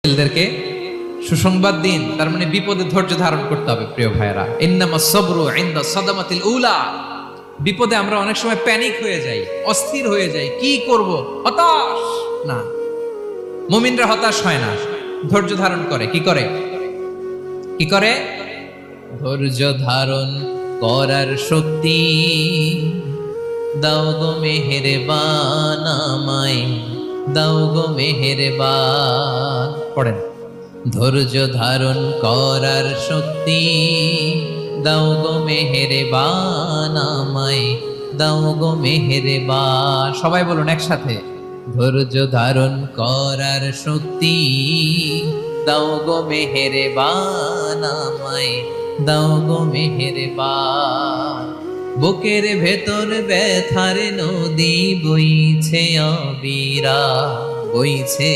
ছেলেদেরকে সুসংবাদ দিন, তার মানে বিপদে ধৈর্য ধারণ করতে হবে। প্রিয় ভাইয়েরা, ইন্নামাস সাবরু ইনদা সাদামাতিল উলা। বিপদে আমরা অনেক সময় প্যানিক হয়ে যাই, অস্থির হয়ে যাই, কি করব, হতাশ। না, মুমিনরা হতাশ হয় না, ধৈর্য ধারণ করে। কি করে? কি করে? ধৈর্য ধারণ করার শক্তি দাও গো মেহেরবান আমায়, দাও গো মেহেরবান। পড়েন, ধৈর্য ধারণ করার শক্তি দাও গো মেহেরবান আমায়, দাও গো মেহেরবান। সবাই বলুন একসাথে, ধৈর্য ধারণ করার শক্তি দাও গো মেহেরবান আমায়, দাও গো মেহেরবান। বুকের ভেতর ব্যথার নদী বইছে অবিরা, বইছে